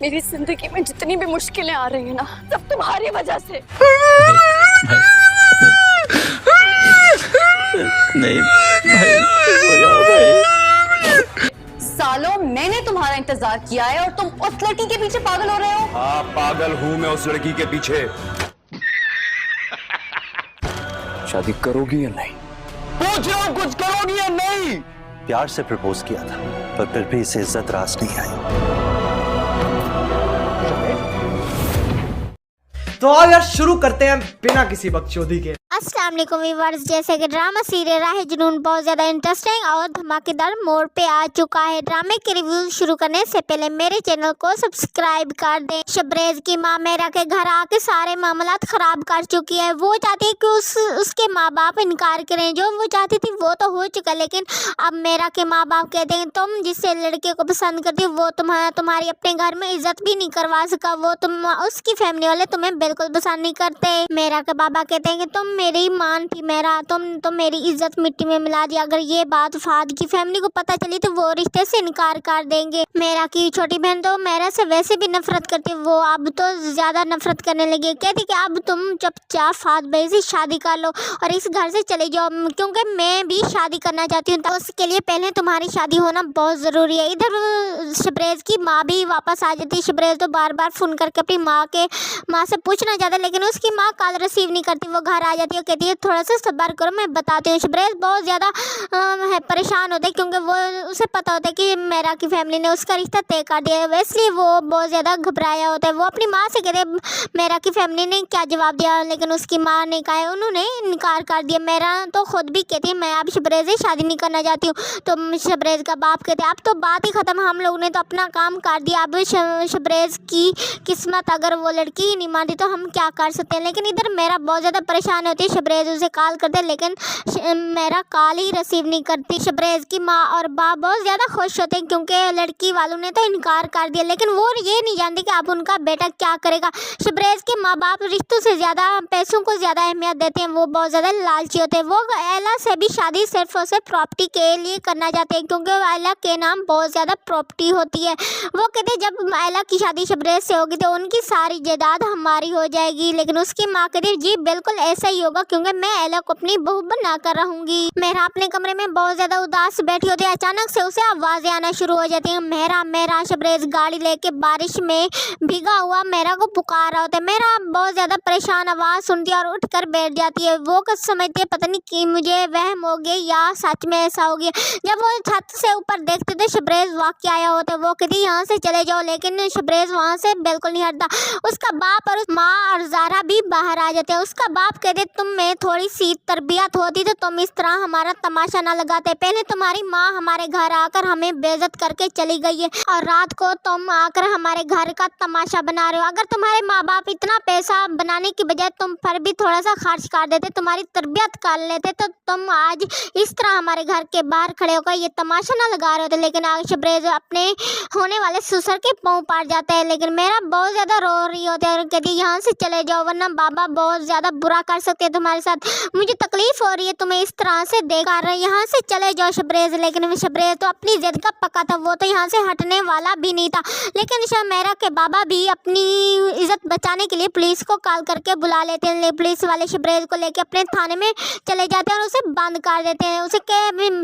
मेरी जिंदगी में जितनी भी मुश्किलें आ रही हैं ना, सब तुम्हारी वजह से। नहीं भाई, हो जाओ भाई। सालों मैंने तुम्हारा इंतजार किया है और तुम उस लड़की के पीछे पागल हो रहे हो। हाँ, पागल हूँ मैं उस लड़की के पीछे। शादी करोगी या नहीं? पूछ रहा हूँ, कुछ करोगी या नहीं? प्यार से प्रपोज किया था, पर फिर भी इसे इज्जत रास नहीं आई। तो आओ यार शुरू करते हैं बिना किसी बकचोदी के। अस्सलाम वालेकुम व्यूअर्स, जैसे कि ड्रामा सीरियल राह जुनून बहुत ज़्यादा इंटरेस्टिंग और धमाकेदार मोड़ पे आ चुका है। ड्रामे के रिव्यू शुरू करने से पहले मेरे चैनल को सब्सक्राइब कर दें। शबरेज की माँ मेरा के घर आके सारे मामलात ख़राब कर चुकी है। वो चाहती है कि उसके माँ बाप इनकार करें, जो वो चाहती थी वो तो हो चुका, लेकिन अब मेरा के माँ बाप कहते हैं तुम जिससे लड़के को पसंद करती हो वो तुम्हारी अपने घर में इज्जत भी नहीं करवा सका, वो उसकी फैमिली वाले तुम्हें बिल्कुल पसंद नहीं करते। मेरा के बाबा कहते हैं कि तुम मेरी मान थी मेरा, तुम मेरी इज्जत मिट्टी में मिला दिया। अगर ये बात फाद की फैमिली को पता चली तो वो रिश्ते से इनकार कर देंगे। मेरा की छोटी बहन तो मेरा से वैसे भी नफरत करती, वो अब तो ज्यादा नफरत करने लगी। कहती कि अब तुम चुपचाप फाद भाई से शादी कर लो और इस घर से चले जाओ, क्योंकि मैं भी शादी करना चाहती हूँ। तो उसके लिए पहले तुम्हारी शादी होना बहुत जरूरी है। इधर शबरेज की माँ भी वापस आ जाती है। शबरेज तो बार बार फोन करके अपनी माँ से पूछना चाहता है, लेकिन उसकी माँ कॉल रिसीव नहीं करती। वो घर आ जाती है, कहती है थोड़ा सा सब्र करो मैं बताती हूँ। शबरेज बहुत ज़्यादा परेशान होते हैं, क्योंकि वो उसे पता होता है कि मेरा की फैमिली ने उसका रिश्ता तय कर दिया है, इसलिए वो बहुत ज़्यादा घबराया होता है। वो अपनी माँ से कहते हैं मेरा की फैमिली ने क्या जवाब दिया, लेकिन उसकी माँ ने कहा उन्होंने इनकार कर दिया। मेरा तो खुद भी कहती है मैं अब शबरेज से शादी नहीं करना चाहती हूँ। तो शबरेज का बाप कहते हैं अब तो बात ही ख़त्म, हम लोगों ने तो अपना काम कर दिया, अब शबरेज की किस्मत अगर वो लड़की ही नहीं मानती तो हम क्या कर सकते हैं। लेकिन इधर मेरा बहुत ज़्यादा परेशान होती है। शबरेज उसे कॉल करते लेकिन मेरा कॉल ही रिसीव नहीं करती। शबरेज की माँ और बाप बहुत ज़्यादा खुश होते हैं, क्योंकि लड़की वालों ने तो इनकार कर दिया, लेकिन वो ये नहीं जानती कि अब उनका बेटा क्या करेगा। शबरेज के माँ बाप रिश्तों से ज़्यादा पैसों को ज़्यादा अहमियत देते हैं, वो बहुत ज़्यादा लालची होते हैं। वो एला से भी शादी सिर्फ और सिर्फ प्रॉपर्टी के लिए करना चाहते हैं, क्योंकि एला के नाम बहुत ज़्यादा प्रॉपर्टी होती है। वो कहते हैं जब एला की शादी शबरेज से होगी तो उनकी सारी जायदाद हमारी हो जाएगी, लेकिन उसकी माँ कहती है जी बिल्कुल ऐसा ही होगा, क्योंकि मैं एला को अपनी बहू बना कर रहूंगी। मेहरा अपने कमरे में बहुत ज्यादा उदास बैठी होती है। अचानक से उसे आवाजें आना शुरू हो जाती है। मेहरा शबरेज गाड़ी लेके बारिश में भीगा हुआ मेहरा को पुकार रहा होता है। मेहरा बहुत ज्यादा परेशान आवाज सुनती है और उठ कर बैठ जाती है। वो कुछ समझती है पता नहीं कि मुझे वहम हो गया या सच में ऐसा हो गया। जब वो छत से ऊपर देखते तो शबरेज वाकई आया होता है। वो कहती यहाँ से चले जाओ, लेकिन शबरेज वहाँ से बिल्कुल नहीं हटता। उसका बाप और माँ और ज़ारा भी बाहर आ जाते हैं। उसका बाप कहते तुम में थोड़ी सी तरबियत होती तो तुम इस तरह हमारा तमाशा ना लगाते। पहले तुम्हारी माँ हमारे घर आकर हमें बेइज्जत करके चली गई है और रात को तुम आकर हमारे घर का तमाशा बना रहे हो। अगर तुम्हारे माँ बाप इतना पैसा बनाने की बजाय तुम पर भी थोड़ा सा खर्च कर देते, तुम्हारी तरबियत कर लेते, तो तुम आज इस तरह हमारे घर के बाहर खड़े होकर ये तमाशा ना लगा रहे होते। लेकिन आज शबरेज अपने होने वाले ससुर के पाँव पार जाता है। लेकिन मेरा बहुत ज़्यादा रो रही होती है और कहती है यहाँ से चले जाओ, वरना बाबा बहुत ज़्यादा बुरा कर सकते हैं तुम्हारे साथ, मुझे तकलीफ हो रही है तुम्हें इस तरह से देख रहे हैं, यहाँ से चले जाओ शबरेज। लेकिन शबरेज तो अपनी जिद का पक्का था, वो तो यहाँ से हटने वाला भी नहीं था। लेकिन मेहरा के बाबा भी अपनी इज्जत बचाने के लिए पुलिस को कॉल करके बुला लेते हैं। पुलिस वाले शबरेज को लेके अपने थाने में चले जाते हैं और उसे बंद कर देते हैं। उसे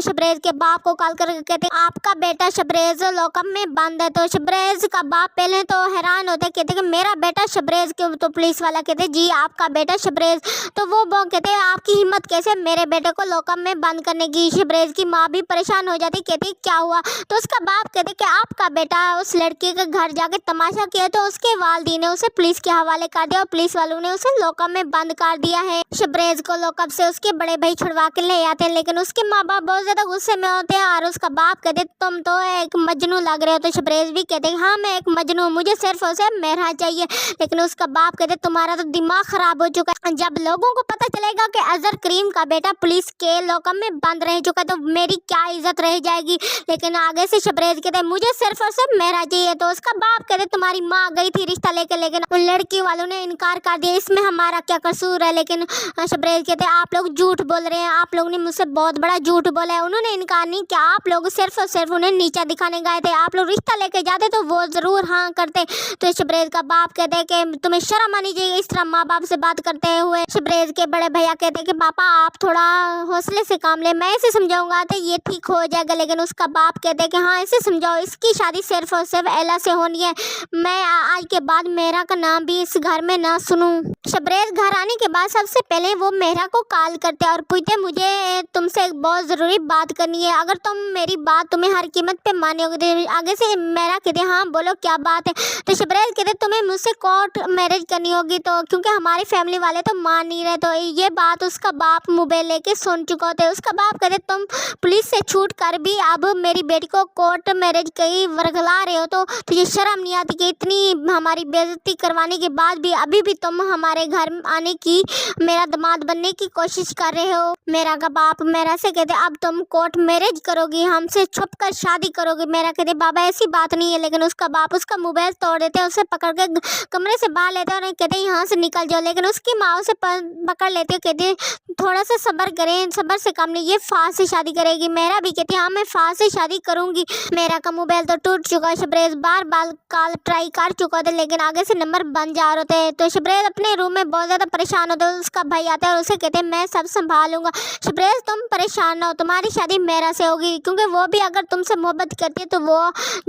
शबरेज के बाप को कॉल करके कहते हैं आपका बेटा शबरेज लॉकअप में बंद है। तो शबरेज का बाप पहले तो हैरान होते, कहते कि मेरा बेटा शबरेज क्यों? तो पुलिस वाला कहते जी आपका बेटा शबरेज। तो वो कहते हैं आपकी हिम्मत कैसे मेरे बेटे को लॉकअप में बंद करने की? शबरेज की माँ भी परेशान हो जाती, कहती क्या हुआ? तो उसका बाप कहते कि आपका बेटा उस लड़की के घर जाके तमाशा किया तो उसके वालिदी ने उसे पुलिस के हवाले कर दिया और पुलिस वालों ने उसे लॉकअप में बंद कर दिया है। शबरेज को लॉकअप से उसके बड़े भाई छुड़वा के ले आते हैं, लेकिन उसके माँ बाप बहुत ज्यादा गुस्से में होते हैं और उसका बाप कहते तुम तो एक मजनू लग रहे हो। तो शबरेज भी कहते हाँ मैं एक मजनू, मुझे सिर्फ उसे मेहरा चाहिए। लेकिन उसका बाप कहते तुम्हारा तो दिमाग खराब हो चुका है, जब लोगों को को पता चलेगा कि अजहर करीम का बेटा पुलिस के लॉकअप में बंद रह चुका, तो मेरी क्या इज्जत रह जाएगी। लेकिन आगे से शबरेज कहते मुझे सिर्फ और सिर्फ मेरा चाहिए। तो उसका बाप कहते तुम्हारी माँ गई थी रिश्ता लेके, लेकिन उन लड़की वालों ने इनकार कर दिया, इसमें हमारा क्या कसूर है। लेकिन शबरेज कहते आप लोग झूठ बोल रहे हैं, आप लोगों ने मुझसे बहुत बड़ा झूठ बोला है। उन्होंने इनकार नहीं किया, आप लोग सिर्फ और सिर्फ उन्हें नीचा दिखाने गए थे। आप लोग रिश्ता लेके जाते तो वो जरूर हाँ करते। तो शबरेज का बाप कहते हैं कि तुम्हें शर्म आनी चाहिए इस तरह माँ बाप से बात करते हुए। शबरेज के बड़े भैया कहते हैं कि पापा आप थोड़ा हौसले से काम ले, मैं इसे समझाऊंगा तो ये ठीक हो जाएगा। लेकिन उसका बाप कहते हैं कि हाँ इसे समझाओ, इसकी शादी सिर्फ और सिर्फ एला से होनी है, मैं आज के बाद मेहरा का नाम भी इस घर में ना सुनूं। शबरेज घर आने के बाद सबसे पहले वो मेहरा को कॉल करते और पूछते मुझे तुमसे एक बहुत ज़रूरी बात करनी है, अगर तुम मेरी बात तुम्हें हर कीमत पे मानोगे। आगे से मेहरा कहते हाँ बोलो क्या बात है। तो शबरेज कहते तुम्हें मुझसे कोर्ट मैरिज करनी होगी, तो क्योंकि हमारी फैमिली वाले तो मान नहीं रहे। तो ये बात उसका बाप मोबाइल लेके सुन चुका होता है। उसका बाप कहते तुम पुलिस से छूट कर भी अब मेरी बेटी को कोर्ट मैरिज कहीं वर्गला रहे हो, तो तुझे शर्म नहीं आती कि इतनी हमारी बेइज्जती करवाने के बाद भी अभी भी तुम हमारे घर आने की, मेरा दामाद बनने की कोशिश कर रहे हो। मेरा का बाप मेरा से कहते अब तुम कोर्ट मैरिज करोगी, हमसे छुप कर शादी करोगी। मेरा कहते बाबा ऐसी बात नहीं है। लेकिन उसका बाप उसका मोबाइल तोड़ देते हैं, उसे पकड़ के कमरे से बाहर लेते हैं और कहते यहाँ से निकल जाओ। लेकिन उसकी माँ उसे पकड़ लेती है, कहते थोड़ा सा सब्र करें, सब्र से काम नहीं, ये फांस से शादी करेगी। मेरा भी कहती हाँ मैं फांस से शादी करूंगी। मेरा का मोबाइल तो टूट चुका है, शबरेज बार बार कॉल ट्राई कर चुका था लेकिन आगे से नंबर बन जा रहे थे। तो शबरेज अपने रूम में बहुत ज़्यादा परेशान होता है। उसका भाई आता है और उसे कहते हैं मैं सब संभालूंगा। शबरेज तुम परेशान ना हो, तुम्हारी शादी मेरा से होगी, क्योंकि वो भी अगर तुमसे मोहब्बत करती है तो वो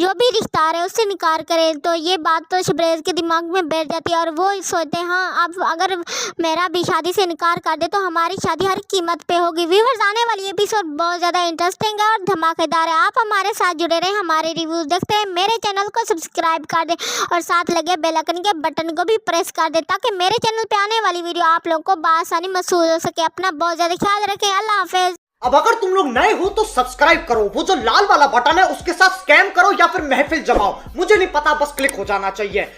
जो भी रिश्तेदार है उससे इनकार करे। तो ये बात तो शबरेज के दिमाग में बैठ जाती है और वो सोचते हैं हाँ अब अगर मेरा भी शादी से इनकार कर दे तो हमारी शादी हर कीमत पे होगी। व्यूअर्स आने वाली एपिसोड बहुत ज़्यादा इंटरेस्टिंग है और धमाकेदार है। आप हमारे साथ जुड़े रहे, हमारे रिव्यूज देखते हैं। मेरे चैनल को सब्सक्राइब कर दे और साथ लगे बेल आइकन के बटन को भी प्रेस कर दे ताकि मेरे चैनल पे आने वाली वीडियो आप लोगों को बआसानी महसूस हो सके। अपना बहुत ज़्यादा ख्याल रखें। अल्लाह हाफिज। अब अगर तुम लोग नए हो तो सब्सक्राइब करो, वो जो लाल वाला बटन है उसके साथ स्कैम करो या फिर महफिल जमाओ, मुझे नहीं पता, बस क्लिक हो जाना चाहिए।